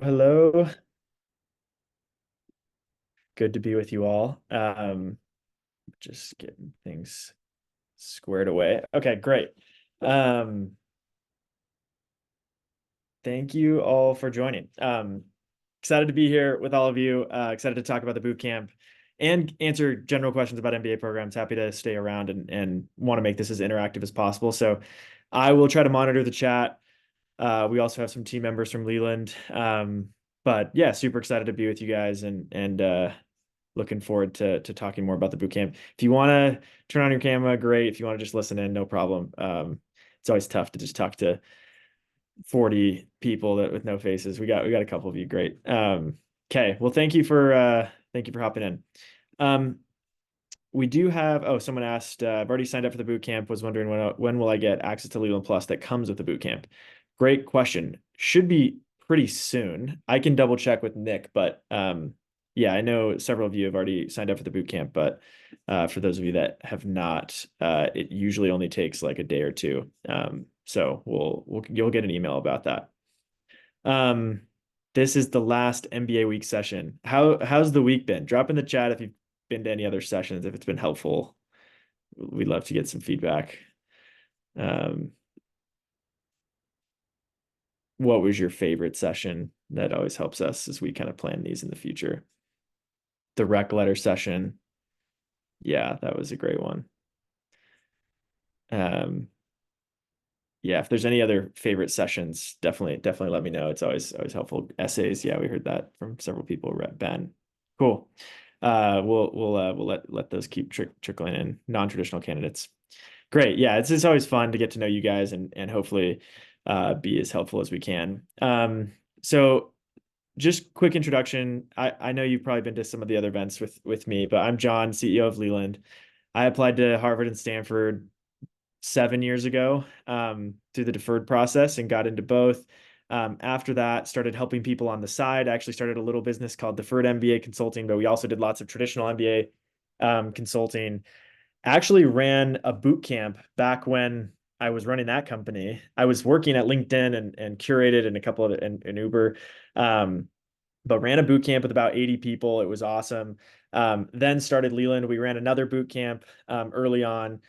Hello. Good to be with you all. Just getting things squared away. Okay, great. Um, Thank you all for joining. Excited to be here with all of you. Excited to talk about the boot camp and answer general questions about MBA programs. Happy to stay around and want to make this as interactive as possible. So I will try to monitor the chat. We also have some team members from Leland. But yeah, super excited to be with you guys and looking forward to talking more about the boot camp. If you want to turn on your camera, great. If you want to just listen in, no problem. It's always tough to just talk to 40 people with no faces. We got a couple of you. Great. Okay. Well, thank you for hopping in. We do have, someone asked, I've already signed up for the boot camp, was wondering when will I get access to Leland Plus that comes with the boot camp? Great question. Should be pretty soon. I can double check with Nick, but yeah, I know several of you have already signed up for the boot camp, but for those of you that have not, it usually only takes like a day or two. So you'll get an email about that. This is the last MBA week session. How's the week been? Drop in the chat if you've been to any other sessions, if it's been helpful. We'd love to get some feedback. What was your favorite session? That always helps us as we kind of plan these in the future. The rec letter session. Yeah, that was a great one. Yeah, if there's any other favorite sessions, definitely let me know. It's always helpful. Essays, yeah, we heard that from several people. Ben, cool. We'll let those keep trickling in. Non-traditional candidates, great. Yeah, it's always fun to get to know you guys and hopefully be as helpful as we can. So just quick introduction. I know you've probably been to some of the other events with me, but I'm John, CEO of Leland. I applied to Harvard and Stanford 7 years ago through the deferred process and got into both. After that, started helping people on the side. I actually started a little business called Deferred MBA Consulting, but we also did lots of traditional MBA consulting. Actually ran a boot camp back when I was running that company. I was working at LinkedIn and curated and a couple of and Uber, but ran a boot camp with about 80 people. It was awesome. Then started Leland. We ran another boot camp early on.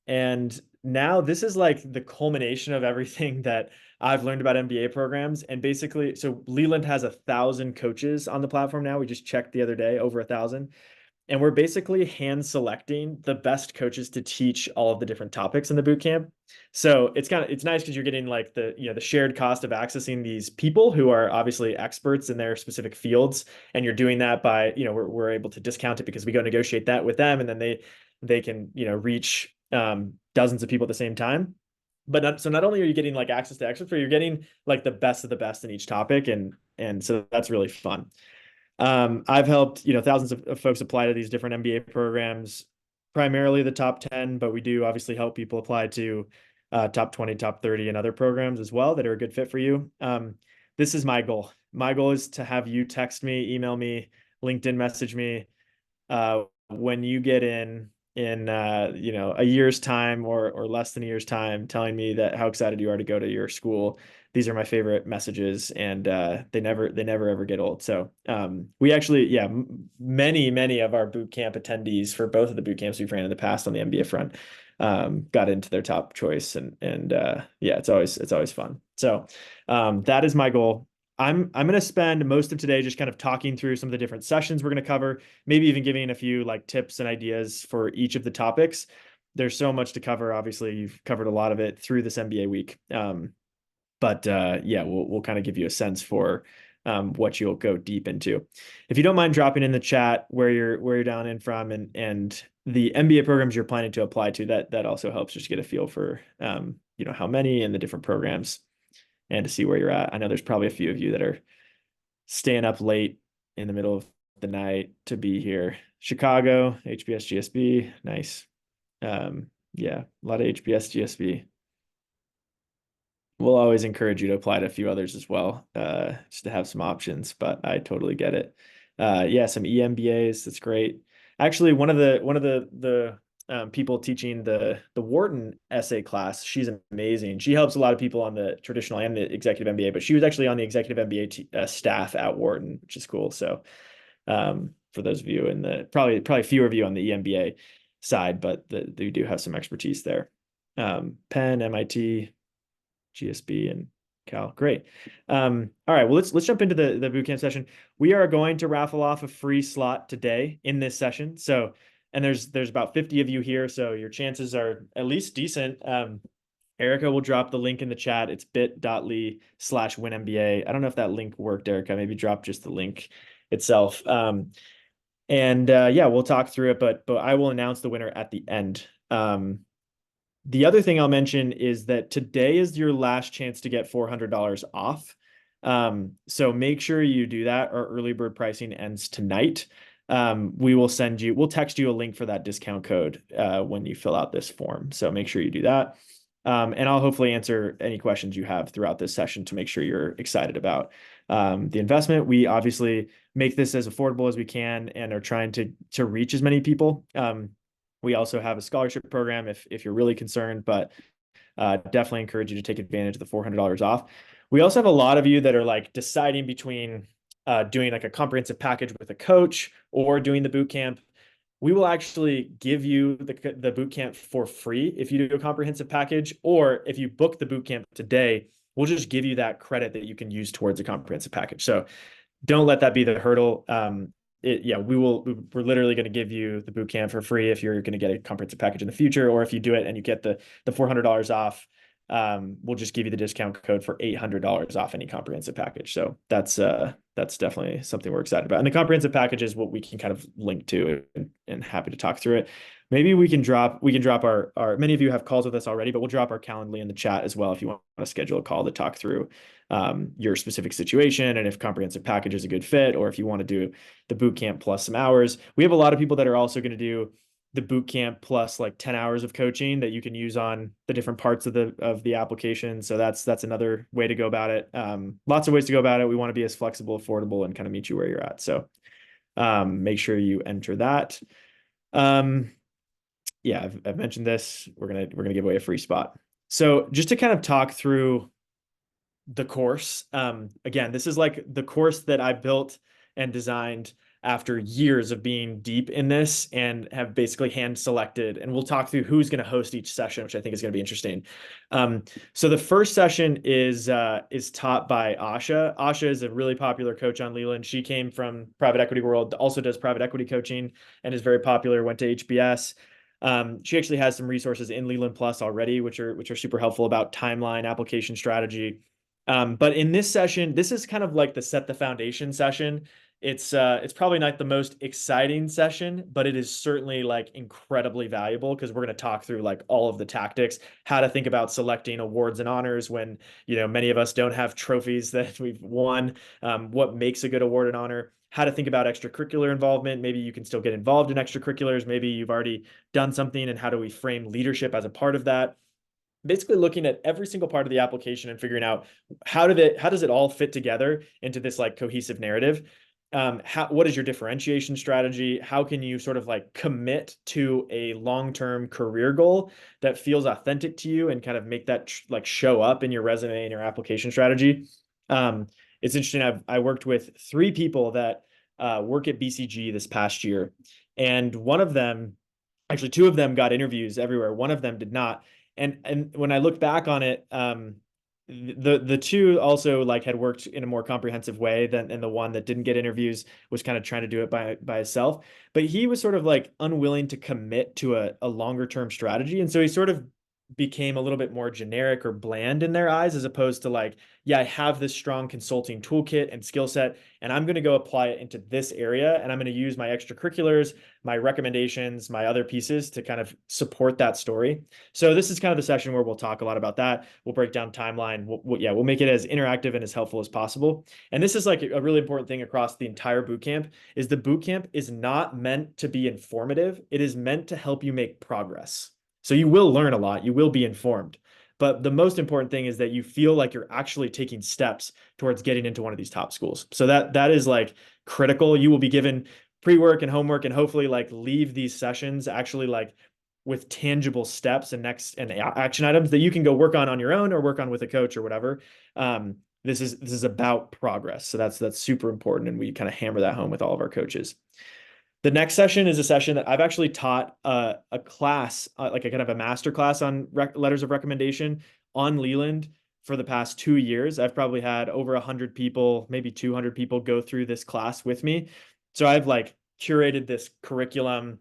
And now this is like the culmination of everything that I've learned about MBA programs. And basically, so Leland has 1,000 coaches on the platform now. We just checked the other day, over 1,000. And we're basically hand selecting the best coaches to teach all of the different topics in the boot camp. So it's nice because you're getting like the shared cost of accessing these people who are obviously experts in their specific fields. And you're doing that by, we're able to discount it because we go negotiate that with them, and then they can, reach dozens of people at the same time. But so not only are you getting like access to experts, but you're getting like the best of the best in each topic. And so that's really fun. I've helped, thousands of folks apply to these different MBA programs, primarily the top 10, but we do obviously help people apply to top 20, top 30 and other programs as well that are a good fit for you. This is my goal. My goal is to have you text me, email me, LinkedIn message me when you get in a year's time or less than a year's time, telling me that how excited you are to go to your school. These are my favorite messages, and they never ever get old. So we actually, yeah, many of our boot camp attendees for both of the boot camps we've ran in the past on the MBA front got into their top choice, and yeah, it's always fun. So that is my goal. I'm going to spend most of today just kind of talking through some of the different sessions we're going to cover, maybe even giving a few like tips and ideas for each of the topics. There's so much to cover. Obviously, you've covered a lot of it through this MBA week. But yeah, we'll kind of give you a sense for what you'll go deep into. If you don't mind dropping in the chat where you're down in from and the MBA programs you're planning to apply to, that also helps just to get a feel for how many and the different programs and to see where you're at. I know there's probably a few of you that are staying up late in the middle of the night to be here. Chicago, HBS GSB, nice. Yeah, a lot of HBS GSB. We'll always encourage you to apply to a few others as well, just to have some options, but I totally get it. Yeah, some EMBAs, that's great. Actually, one of the people teaching the Wharton essay class. She's amazing. She helps a lot of people on the traditional and the executive MBA, but she was actually on the executive MBA staff at Wharton, which is cool. So for those of you in the probably fewer of you on the EMBA side, but they do have some expertise there. Penn, MIT, GSB, and Cal. Great. All right. Well, let's jump into the bootcamp session. We are going to raffle off a free slot today in this session. So, and there's about 50 of you here, so your chances are at least decent. Erica will drop the link in the chat. It's bit.ly/winmba. I don't know if that link worked, Erica. Maybe drop just the link itself. Yeah, we'll talk through it, but I will announce the winner at the end. The other thing I'll mention is that today is your last chance to get $400 off. So make sure you do that. Our early bird pricing ends tonight. We'll text you a link for that discount code when you fill out this form. So make sure you do that. And I'll hopefully answer any questions you have throughout this session to make sure you're excited about the investment. We obviously make this as affordable as we can and are trying to reach as many people. We also have a scholarship program if you're really concerned, but definitely encourage you to take advantage of the $400 off. We also have a lot of you that are like deciding between doing like a comprehensive package with a coach or doing the boot camp. We will actually give you the boot camp for free if you do a comprehensive package, or if you book the boot camp today, we'll just give you that credit that you can use towards a comprehensive package. So don't let that be the hurdle. We're literally going to give you the boot camp for free if you're going to get a comprehensive package in the future, or if you do it and you get the $400 off, we'll just give you the discount code for $800 off any comprehensive package. So that's definitely something we're excited about. And the comprehensive package is what we can kind of link to and happy to talk through it. Maybe we can drop our many of you have calls with us already, but we'll drop our Calendly in the chat as well if you want to schedule a call to talk through your specific situation and if comprehensive package is a good fit, or if you want to do the boot camp plus some hours. We have a lot of people that are also going to do the boot camp plus like 10 hours of coaching that you can use on the different parts of the application. So that's another way to go about it. Lots of ways to go about it. We want to be as flexible, affordable, and kind of meet you where you're at. So make sure you enter that. Yeah, I've mentioned this. We're gonna give away a free spot. So just to kind of talk through the course. Again, this is like the course that I built and designed after years of being deep in this and have basically hand selected. And we'll talk through who's going to host each session, which I think is going to be interesting. So the first session is taught by Asha. Asha is a really popular coach on Leland. She came from private equity world, also does private equity coaching and is very popular, went to HBS. She actually has some resources in Leland Plus already, which are super helpful about timeline, application strategy. But in this session, this is kind of like the set the foundation session. It's probably not the most exciting session, but it is certainly like incredibly valuable because we're going to talk through like all of the tactics, how to think about selecting awards and honors when, many of us don't have trophies that we've won, what makes a good award and honor, how to think about extracurricular involvement. Maybe you can still get involved in extracurriculars. Maybe you've already done something, and how do we frame leadership as a part of that? Basically looking at every single part of the application and figuring out how does it all fit together into this like cohesive narrative? What is your differentiation strategy? How can you sort of like commit to a long-term career goal that feels authentic to you and kind of make that like show up in your resume and your application strategy? It's interesting. I worked with 3 people that work at BCG this past year, and one of them, actually 2 of them got interviews everywhere. One of them did not. And when I look back on it, the 2 also like had worked in a more comprehensive way and the one that didn't get interviews was kind of trying to do it by himself. But he was sort of like unwilling to commit to a longer term strategy. And so he sort of became a little bit more generic or bland in their eyes, as opposed to like, yeah, I have this strong consulting toolkit and skill set, and I'm going to go apply it into this area. And I'm going to use my extracurriculars, my recommendations, my other pieces to kind of support that story. So this is kind of the session where we'll talk a lot about that. We'll break down timeline. We'll make it as interactive and as helpful as possible. And this is like a really important thing across the entire bootcamp is the bootcamp is not meant to be informative. It is meant to help you make progress. So you will learn a lot, you will be informed. But the most important thing is that you feel like you're actually taking steps towards getting into one of these top schools. So that is like critical. You will be given pre-work and homework, and hopefully like leave these sessions actually like with tangible steps and action items that you can go work on your own or work on with a coach or whatever. This is about progress. So that's super important. And we kind of hammer that home with all of our coaches. The next session is a session that I've actually taught a class, like a kind of a master class on letters of recommendation on Leland for the past 2 years. I've probably had over 100 people, maybe 200 people go through this class with me. So I've like curated this curriculum.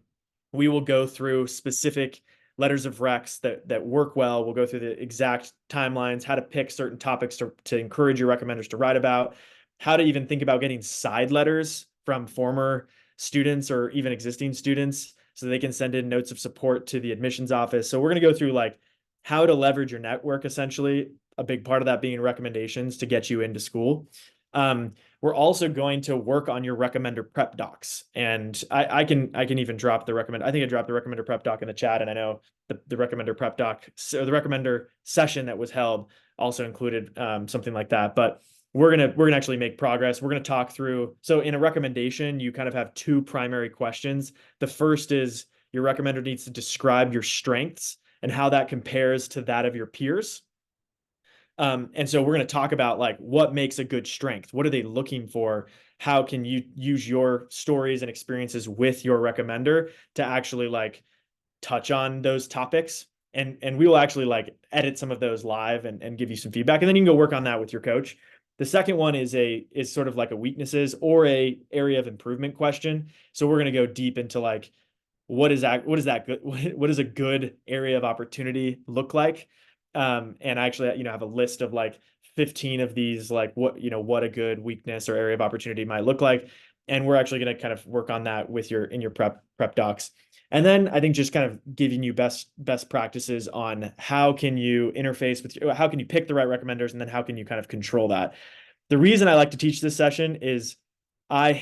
We will go through specific letters of recs that work well. We'll go through the exact timelines, how to pick certain topics to encourage your recommenders to write about, how to even think about getting side letters from former students or even existing students so they can send in notes of support to the admissions office. So we're going to go through like how to leverage your network, essentially, a big part of that being recommendations to get you into school. We're also going to work on your recommender prep docs. And I can even drop the I think I dropped the recommender prep doc in the chat, and I know the recommender prep doc, so the recommender session that was held also included something like that. But we're gonna actually make progress. We're gonna talk through. So in a recommendation, you kind of have two primary questions. The first is your recommender needs to describe your strengths and how that compares to that of your peers. And so we're going to talk about like what makes a good strength. What are they looking for? How can you use your stories and experiences with your recommender to actually like touch on those topics? And we will actually like edit some of those live and give you some feedback. And then you can go work on that with your coach. The second one is sort of like a weaknesses or a area of improvement question. So we're going to go deep into like, what is that good? What does a good area of opportunity look like? And I actually, have a list of like 15 of these, like what a good weakness or area of opportunity might look like. And we're actually going to kind of work on that with in your prep docs. And then I think just kind of giving you best practices on how can you interface with how can you pick the right recommenders, and then how can you kind of control that. The reason I like to teach this session is I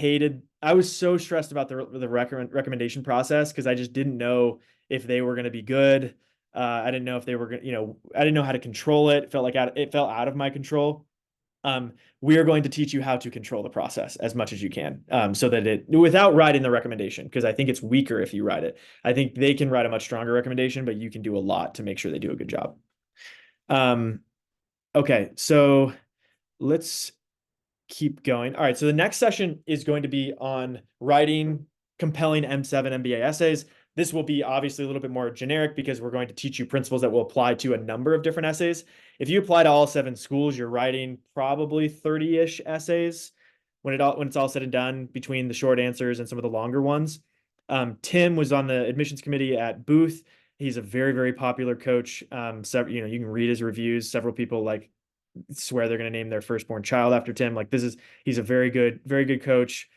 was so stressed about the recommendation process because I just didn't know if they were going to be good. I didn't know if they were going to, I didn't know how to control it. It felt like it fell out of my control. We are going to teach you how to control the process as much as you can, so that without writing the recommendation, because I think it's weaker if you write it. I think they can write a much stronger recommendation, but you can do a lot to make sure they do a good job. Okay, so let's keep going. All right, so the next session is going to be on writing compelling M7 MBA essays. This will be obviously a little bit more generic because we're going to teach you principles that will apply to a number of different essays. If you apply to all 7 schools, you're writing probably 30-ish essays when it's all said and done, between the short answers and some of the longer ones. Tim was on the admissions committee at Booth. He's a very, very popular coach. You can read his reviews. Several people like swear they're going to name their firstborn child after Tim. Like he's a very good coach.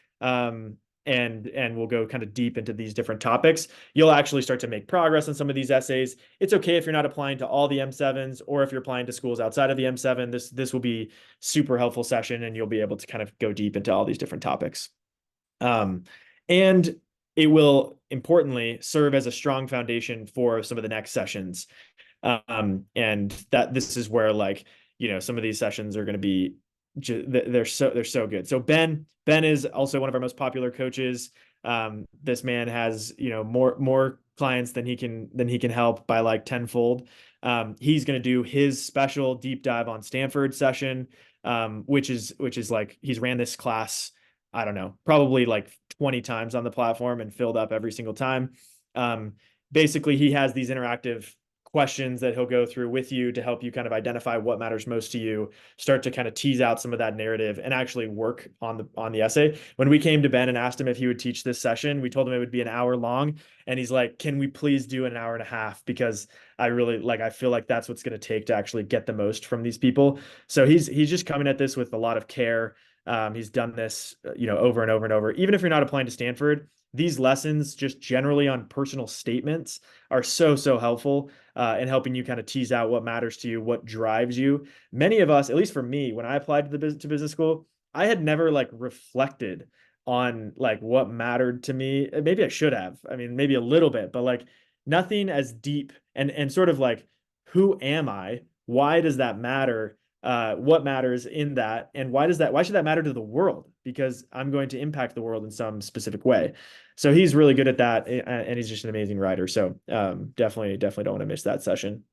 And we'll go kind of deep into these different topics. You'll actually start to make progress on some of these essays. It's okay if you're not applying to all the M7s, or if you're applying to schools outside of the M7. This will be super helpful session, and you'll be able to kind of go deep into all these different topics. And it will importantly serve as a strong foundation for some of the next sessions. And that this is where some of these sessions are going to be they're so good. So Ben is also one of our most popular coaches. This man has more clients than he can help by like tenfold. He's going to do his special deep dive on Stanford session, which is like he's ran this class, I don't know, probably like 20 times on the platform and filled up every single time. Basically, he has these interactive questions that he'll go through with you to help you kind of identify what matters most to you, start to kind of tease out some of that narrative, and actually work on the essay. When we came to Ben and asked him if he would teach this session, we told him it would be an hour long, and he's like, can we please do an hour and a half? Because I feel like that's what's going to take to actually get the most from these people. So he's just coming at this with a lot of care. He's done this, over and over and over. Even if you're not applying to Stanford, these lessons just generally on personal statements are so helpful in helping you kind of tease out what matters to you, what drives you. Many of us, at least for me, when I applied to business school, I had never reflected on what mattered to me. Maybe I should have. I mean, maybe a little bit, but nothing as deep and sort of who am I? Why does that matter? what matters in that, and why should that matter to the world? Because I'm going to impact the world in some specific way. So he's really good at that, and he's just an amazing writer. So definitely don't want to miss that session.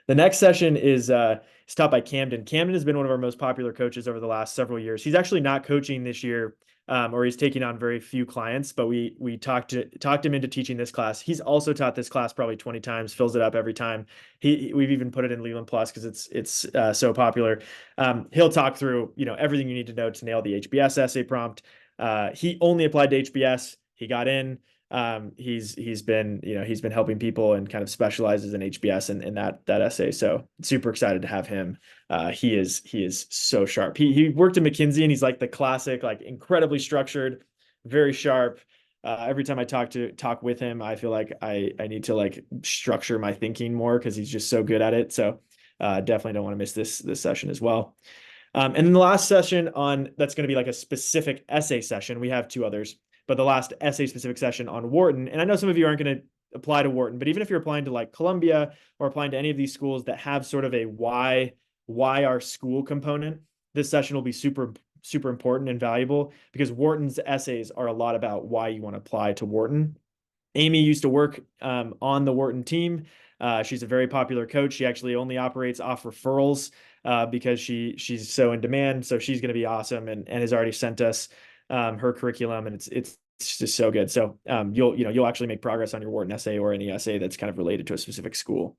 The next session is taught by Camden. Camden has been one of our most popular coaches over the last several years. He's actually not coaching this year, or he's taking on very few clients, but we talked him into teaching this class. He's also taught this class probably 20 times, fills it up every time. We've even put it in Leland Plus because it's so popular. He'll talk through, everything you need to know to nail the HBS essay prompt. He only applied to HBS. He got in. He's been helping people and kind of specializes in HBS and that essay. So super excited to have him. He is so sharp. He worked at McKinsey, and he's like the classic, like incredibly structured, very sharp. Every time I talk with him, I feel like I need to like structure my thinking more because he's just so good at it. So definitely don't want to miss this session as well. And then the last session that's going to be like a specific essay session. We have two others, but the last essay specific session on Wharton. And I know some of you aren't going to apply to Wharton, but even if you're applying to like Columbia or applying to any of these schools that have sort of a why our school component, this session will be super important and valuable because Wharton's essays are a lot about why you want to apply to Wharton. Amy used to work on the Wharton team. She's a very popular coach. She actually only operates off referrals because she's so in demand. So she's going to be awesome and has already sent us her curriculum, and it's just so good. So you'll actually make progress on your Wharton essay or any essay that's kind of related to a specific school.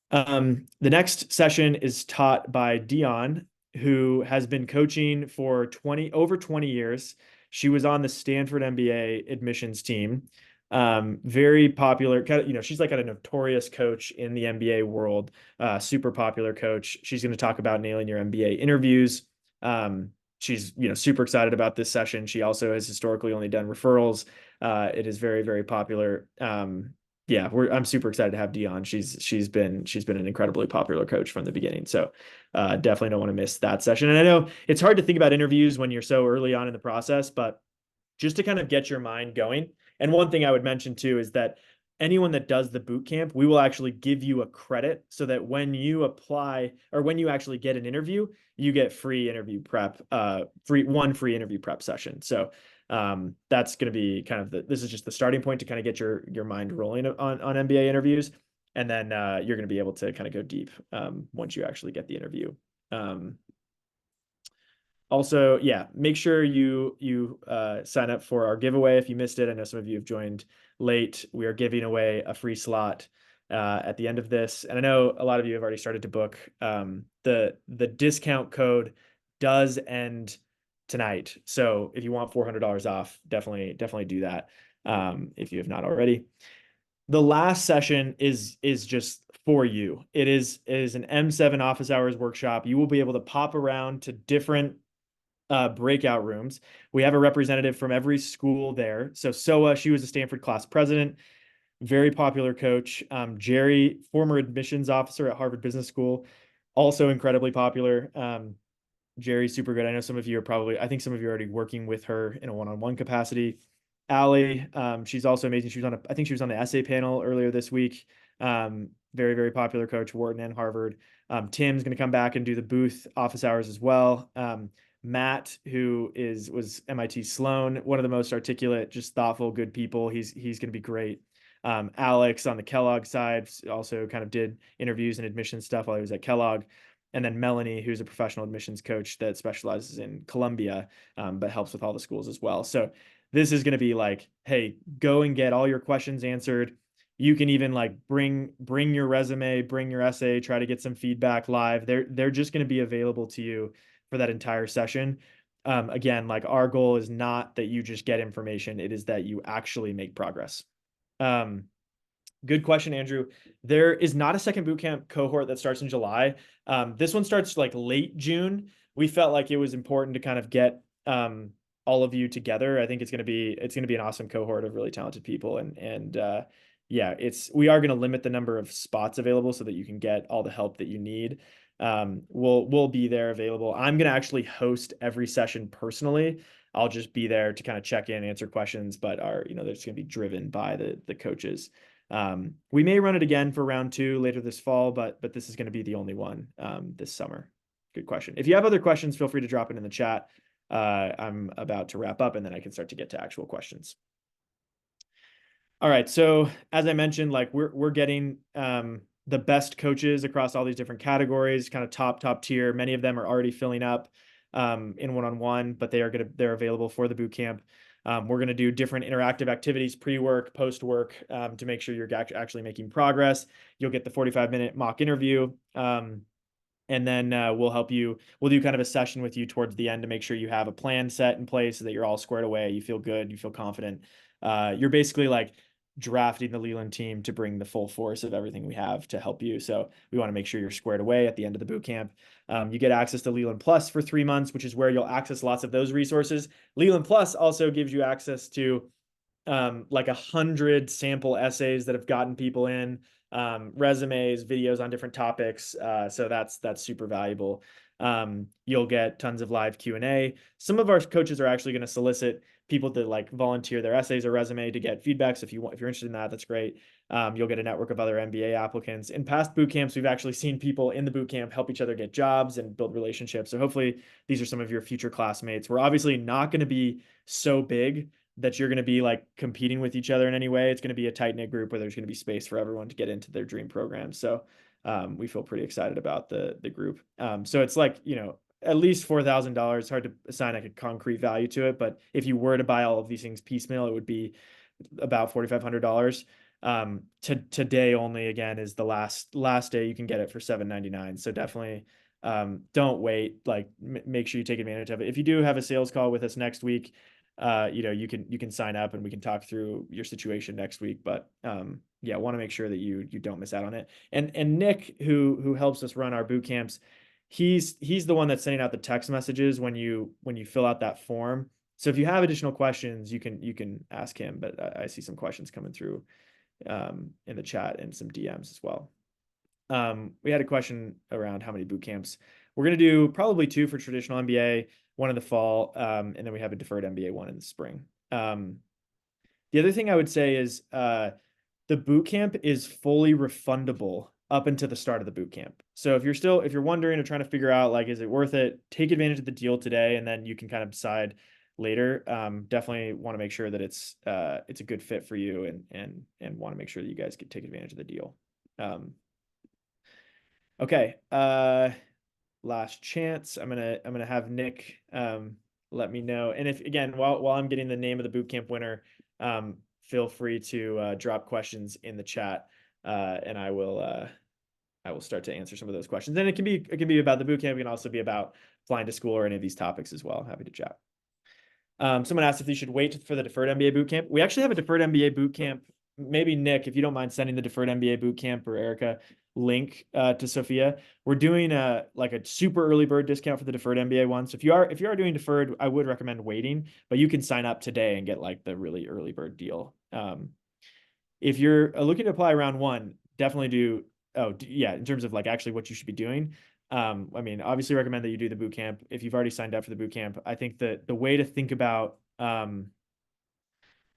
The next session is taught by Dion, who has been coaching for over 20 years. She was on the Stanford MBA admissions team. Very popular, she's like a notorious coach in the MBA world, super popular coach. She's going to talk about nailing your MBA interviews. She's, super excited about this session. She also has historically only done referrals. It is very, very popular. I'm super excited to have Dion. She's been an incredibly popular coach from the beginning. So definitely don't want to miss that session. And I know it's hard to think about interviews when you're so early on in the process, but just to kind of get your mind going. And one thing I would mention too is that anyone that does the boot camp, we will actually give you a credit so that when you apply or when you actually get an interview, you get free interview prep, free interview prep session. So that's going to be kind of this is just the starting point to kind of get your mind rolling on MBA interviews. And then you're going to be able to kind of go deep once you actually get the interview. Also, make sure you sign up for our giveaway if you missed it. I know some of you have joined late. We are giving away a free slot at the end of this. And I know a lot of you have already started to book. The discount code does end tonight. So if you want $400 off, definitely do that if you have not already. The last session is just for you. It is an M7 office hours workshop. You will be able to pop around to different breakout rooms. We have a representative from every school there. So Soa, she was a Stanford class president, very popular coach. Jerry, former admissions officer at Harvard Business School, also incredibly popular. Jerry's super good. I know some of you I think some of you are already working with her in a one-on-one capacity. Allie, she's also amazing. I think she was on the essay panel earlier this week. Very, very popular coach, Wharton and Harvard. Tim's going to come back and do the booth office hours as well. Matt, who was MIT Sloan, one of the most articulate, just thoughtful, good people. He's going to be great. Alex on the Kellogg side also kind of did interviews and admission stuff while he was at Kellogg. And then Melanie, who's a professional admissions coach that specializes in Columbia, but helps with all the schools as well. So this is going to be like, hey, go and get all your questions answered. You can even like bring your resume, bring your essay, try to get some feedback live. They're just going to be available to you for that entire session. Again, like our goal is not that you just get information. It is that you actually make progress. Good question, Andrew. There is not a second bootcamp cohort that starts in July. This one starts like late June. We felt like it was important to kind of get all of you together. I think it's going to be an awesome cohort of really talented people. And we are going to limit the number of spots available so that you can get all the help that you need. We'll be there available. I'm going to actually host every session personally. I'll just be there to kind of check in, answer questions, but they're just going to be driven by the coaches. We may run it again for round 2 later this fall, but this is going to be the only one this summer. Good question. If you have other questions, feel free to drop it in the chat. I'm about to wrap up, and then I can start to get to actual questions. All right. So as I mentioned, like we're getting the best coaches across all these different categories, kind of top tier. Many of them are already filling up in one-on-one, but they're available for the boot camp. We're going to do different interactive activities, pre-work, post-work, to make sure you're actually making progress. You'll get the 45-minute mock interview. And then we'll do kind of a session with you towards the end to make sure you have a plan set in place so that you're all squared away. You feel good, you feel confident. You're basically like drafting the Leland team to bring the full force of everything we have to help you. So we want to make sure you're squared away at the end of the boot camp. You get access to Leland Plus for 3 months, which is where you'll access lots of those resources. Leland Plus also gives you access to like 100 sample essays that have gotten people in, resumes, videos on different topics. So that's super valuable. You'll get tons of live Q&A. Some of our coaches are actually going to solicit people to like volunteer their essays or resume to get feedback. So if you're interested in that, that's great. You'll get a network of other MBA applicants. In past boot camps, we've actually seen people in the boot camp help each other get jobs and build relationships. So hopefully these are some of your future classmates. We're obviously not going to be so big that you're going to be like competing with each other in any way. It's going to be a tight knit group where there's going to be space for everyone to get into their dream program. So we feel pretty excited about the group. So it's like, at least $4,000. It's hard to assign like a concrete value to it, but if you were to buy all of these things piecemeal, it would be about $4,500. Today only, again, is the last day you can get it for $799. So definitely don't wait. Like make sure you take advantage of it. If you do have a sales call with us next week, you can sign up and we can talk through your situation next week. But yeah, want to make sure that you don't miss out on it. And Nick, who helps us run our boot camps, he's the one that's sending out the text messages when you fill out that form. So if you have additional questions, you can ask him. But I see some questions coming through in the chat and some DMs as well. We had a question around how many boot camps. We're going to do probably 2 for traditional MBA, 1 in the fall, and then we have a deferred MBA 1 in the spring. The other thing I would say is the boot camp is fully refundable up until the start of the boot camp. So if you're wondering or trying to figure out like, is it worth it, take advantage of the deal today, and then you can kind of decide later. Definitely want to make sure that it's a good fit for you and want to make sure that you guys can take advantage of the deal. Okay. Last chance. I'm gonna have Nick let me know. And if again, while I'm getting the name of the bootcamp winner, feel free to drop questions in the chat, and I will start to answer some of those questions. And it can be about the bootcamp. It can also be about flying to school or any of these topics as well. I'm happy to chat. Someone asked if you should wait for the deferred MBA bootcamp. We actually have a deferred MBA bootcamp. Maybe Nick, if you don't mind sending the deferred MBA bootcamp, or Erica, link to Sophia. We're doing a super early bird discount for the deferred MBA one. So if you are doing deferred, I would recommend waiting, but you can sign up today and get like the really early bird deal. If you're looking to apply round 1, definitely do. Oh yeah, in terms of like actually what you should be doing. I mean, obviously recommend that you do the boot camp. If you've already signed up for the boot camp, I think that the way to think about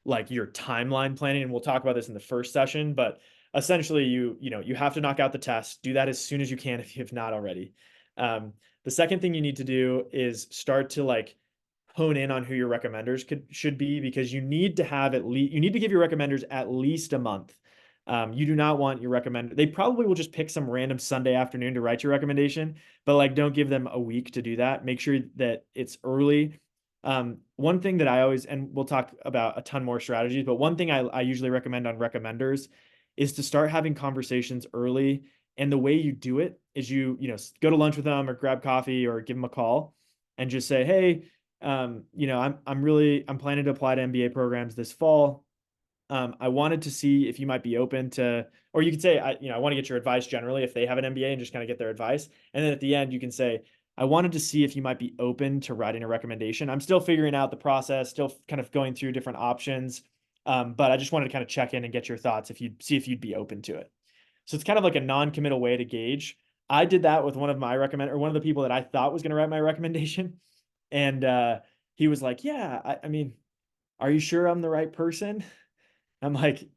like your timeline planning, and we'll talk about this in the first session, but essentially you have to knock out the test. Do that as soon as you can if you have not already. The second thing you need to do is start to like hone in on who your recommenders should be, because you need to give your recommenders at least a month. You do not want your recommender. They probably will just pick some random Sunday afternoon to write your recommendation, but like don't give them a week to do that. Make sure that it's early. One thing that I always, and we'll talk about a ton more strategies, but one thing I usually recommend on recommenders is to start having conversations early. And the way you do it is you go to lunch with them or grab coffee or give them a call and just say, hey, I'm planning to apply to MBA programs this fall. I wanted to see if you might be open to, or you could say, I want to get your advice generally if they have an MBA, and just kind of get their advice. And then at the end, you can say, I wanted to see if you might be open to writing a recommendation. I'm still figuring out the process, still kind of going through different options. But I just wanted to kind of check in and get your thoughts if you'd be open to it. So it's kind of like a non-committal way to gauge. I did that with one of the people that I thought was going to write my recommendation. And he was like, yeah, I mean, are you sure I'm the right person? I'm like,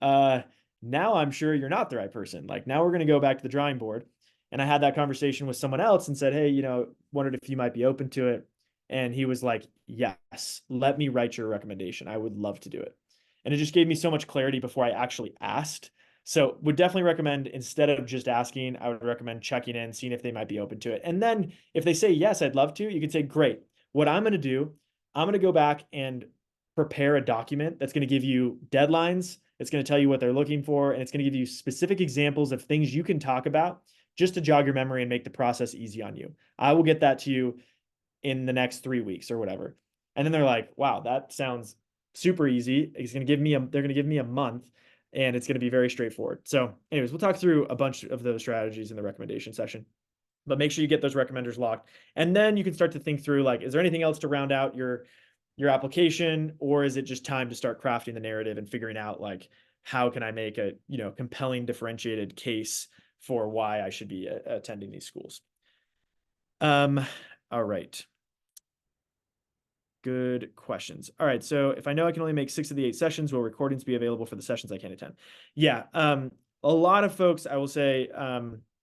Now I'm sure you're not the right person. Like now we're going to go back to the drawing board. And I had that conversation with someone else and said, hey, wondered if you might be open to it. And he was like, yes, let me write your recommendation. I would love to do it. And it just gave me so much clarity before I actually asked. So would definitely recommend, instead of just asking, I would recommend checking in, seeing if they might be open to it. And then if they say, yes, I'd love to, you could say, great. What I'm going to do, I'm going to go back and prepare a document that's going to give you deadlines. It's going to tell you what they're looking for, and it's going to give you specific examples of things you can talk about just to jog your memory and make the process easy on you. I will get that to you in the next 3 weeks or whatever. And then they're like, wow, that sounds super easy. They're going to give me a month, and it's going to be very straightforward. So anyways, we'll talk through a bunch of those strategies in the recommendation session, but make sure you get those recommenders locked. And then you can start to think through, like, is there anything else to round out your application, or is it just time to start crafting the narrative and figuring out, like, how can I make a, compelling differentiated case for why I should be attending these schools? All right. Good questions. All right. So if I know I can only make 6 of the 8 sessions, will recordings be available for the sessions I can't attend? Yeah. A lot of folks, I will say,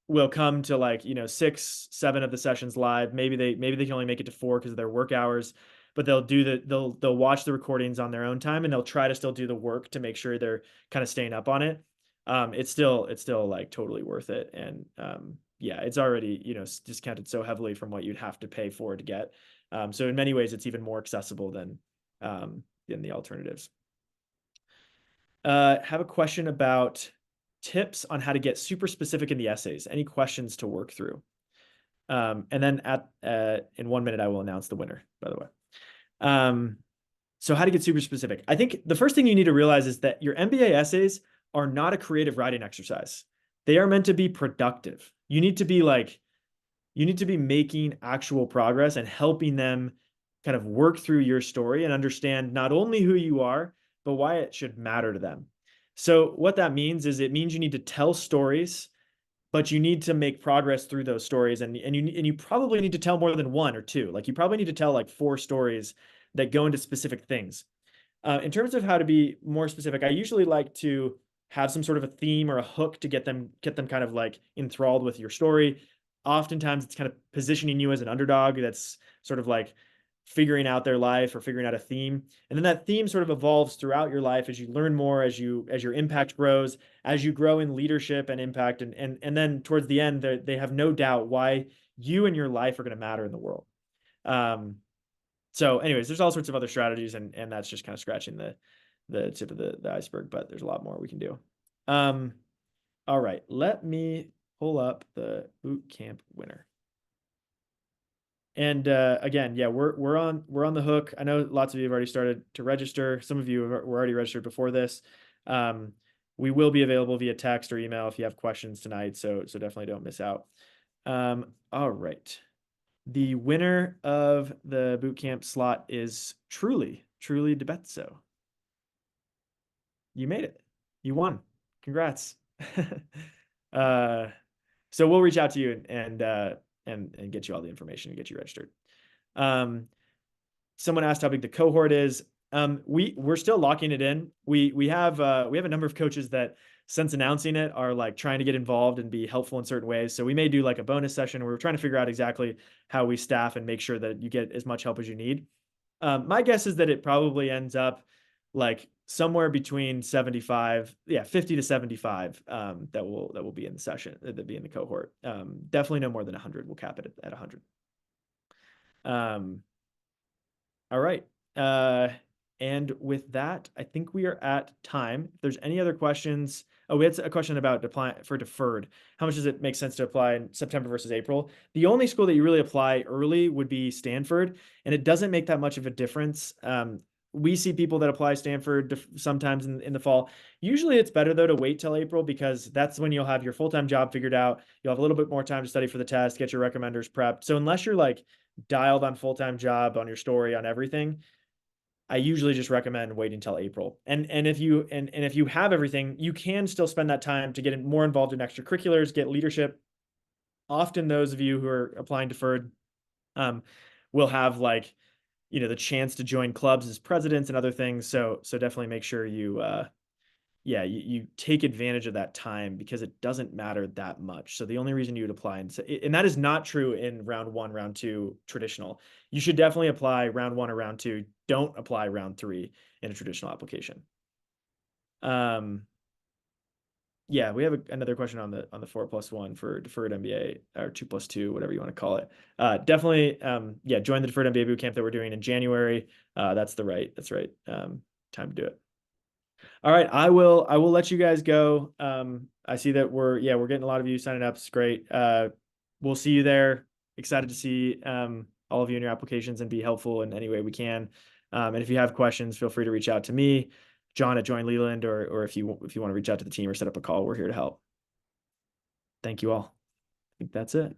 will come to, like, 6, 7 of the sessions live. Maybe they can only make it to 4 because of their work hours, but they'll watch the recordings on their own time, and they'll try to still do the work to make sure they're kind of staying up on it. It's still like totally worth it. And yeah, it's already, discounted so heavily from what you'd have to pay for to get. So in many ways, it's even more accessible than the alternatives. Have a question about tips on how to get super specific in the essays. Any questions to work through? And then in 1 minute, I will announce the winner, by the way. So how to get super specific. I think the first thing you need to realize is that your MBA essays are not a creative writing exercise. They are meant to be productive. You need to be making actual progress and helping them kind of work through your story and understand not only who you are, but why it should matter to them. So what that means is, it means you need to tell stories, but you need to make progress through those stories. And you probably need to tell more than 1 or 2. Like, you probably need to tell like 4 stories that go into specific things. In terms of how to be more specific, I usually like to have some sort of a theme or a hook to get them kind of like enthralled with your story. Oftentimes it's kind of positioning you as an underdog that's sort of like figuring out their life or figuring out a theme. And then that theme sort of evolves throughout your life as you learn more, as your impact grows, as you grow in leadership and impact. And then towards the end, they have no doubt why you and your life are going to matter in the world. So anyways, there's all sorts of other strategies, and that's just kind of scratching the tip of the iceberg, but there's a lot more we can do. All right, let me pull up the bootcamp winner. And again, yeah, we're on the hook. I know lots of you have already started to register. Some of you were already registered before this. We will be available via text or email if you have questions tonight. So definitely don't miss out. All right. The winner of the bootcamp slot is Truly DeBetso. You made it. You won. Congrats. So we'll reach out to you and get you all the information and get you registered. Someone asked how big the cohort is. We're still locking it in. We have a number of coaches that, since announcing it, are like trying to get involved and be helpful in certain ways. So we may do like a bonus session where we're trying to figure out exactly how we staff and make ssure that you get as much help as you need. My guess is that it probably ends up like somewhere between 50 to 75 that will be in the session, that be in the cohort. Definitely no more than 100. We'll cap it at 100. All right. And with that, I think we are at time. If there's any other questions. Oh, we had a question about applying for deferred. How much does it make sense to apply in September versus April? The only school that you really apply early would be Stanford, and it doesn't make that much of a difference. We see people that apply Stanford sometimes in the fall. Usually it's better, though, to wait till April, because that's when you'll have your full-time job figured out. You'll have a little bit more time to study for the test, get your recommenders prepped. So unless you're like dialed on full-time job, on your story, on everything, I usually just recommend waiting till April. And if you have everything, you can still spend that time to get more involved in extracurriculars, get leadership. Often those of you who are applying deferred will have like, the chance to join clubs as presidents and other things. So definitely make sure you yeah, you take advantage of that time because it doesn't matter that much. So the only reason you would apply, and that is not true in round one, round two, traditional. You should definitely apply round one or round two. Don't apply round three in a traditional application. Yeah, we have another question on the 4+1 for deferred MBA or 2+2, whatever you want to call it. Definitely, yeah, join the deferred MBA bootcamp that we're doing in January. That's right time to do it. All right, I will let you guys go. I see that we're getting a lot of you signing up. It's great. We'll see you there. Excited to see all of you in your applications and be helpful in any way we can. And if you have questions, feel free to reach out to me, John at Join Leland, or if you want to reach out to the team or set up a call, we're here to help. Thank you all. I think that's it.